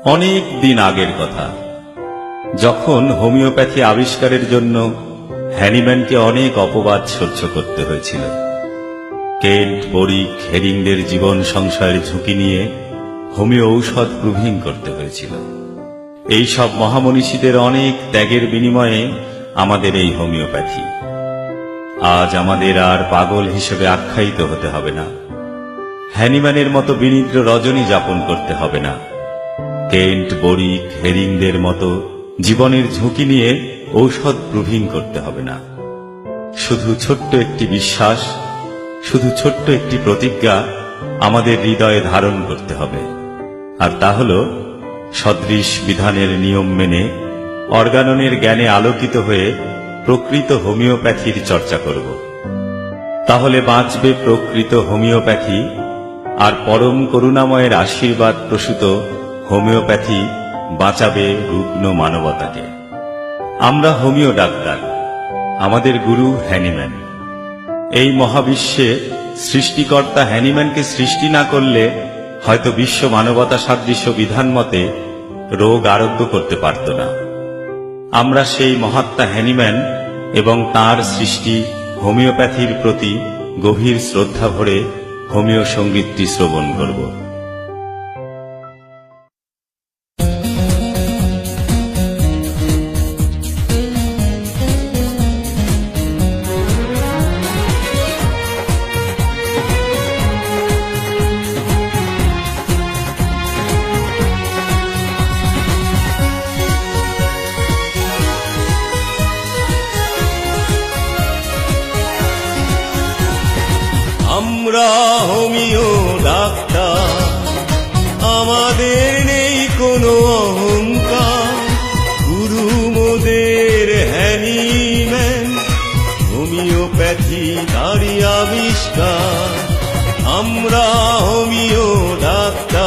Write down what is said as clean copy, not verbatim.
অনেক দিন আগের কথা, যখন হোমিওপ্যাথি আবিষ্কারের জন্য হ্যানিম্যানকে অনেক অপবাদ সহ্য করতে হয়েছিল। কেন্ট, বরিক, হেরিংদের জীবন সংশয়ের ঝুঁকি নিয়ে হোমিও ঔষধ প্রুভিং করতে হয়েছিল। এই সব মহামনীষীদের অনেক ত্যাগের বিনিময়ে আমাদের এই হোমিওপ্যাথি। আজ আমাদের আর পাগল হিসেবে আখ্যায়িত হতে হবে না, হ্যানিম্যানের মতো বিনিদ্র রজনী যাপন করতে হবে না, কেন্ট, বরিক, হেরিংদের মতো জীবনের ঝুঁকি নিয়ে ঔষধ প্রুভিং করতে হবে না। শুধু ছোট্ট একটি বিশ্বাস, শুধু ছোট্ট একটি প্রতিজ্ঞা আমাদের হৃদয়ে ধারণ করতে হবে, আর তা হল সদৃশ বিধানের নিয়ম মেনে অর্গাননের জ্ঞানে আলোকিত হয়ে প্রকৃত হোমিওপ্যাথির চর্চা করব। তাহলে বাঁচবে প্রকৃত হোমিওপ্যাথি, আর পরম করুণাময়ের আশীর্বাদ প্রসূত হোমিওপ্যাথি বাঁচাবে রুগ্ন মানবতাকে। আমরা হোমিও ডাক্তার, আমাদের গুরু হ্যানিম্যান। এই মহাবিশ্বে সৃষ্টিকর্তা হ্যানিম্যানকে সৃষ্টি না করলে হয়তো বিশ্ব মানবতা সাদৃশ্য বিধান মতে রোগ আরোগ্য করতে পারত না। আমরা সেই মহাত্মা হ্যানিম্যান এবং তাঁর সৃষ্টি হোমিওপ্যাথির প্রতি গভীর শ্রদ্ধা ভরে হোমিও সঙ্গীতটি শ্রবণ করব। আমরা হোমিও ডাক্তার, আমাদের নেই কোনো অহংকার। গুরু মোদের হ্যানিম্যান, হোমিওপ্যাথি তারই আবিষ্কার। আমরা হোমিও ডাক্তার।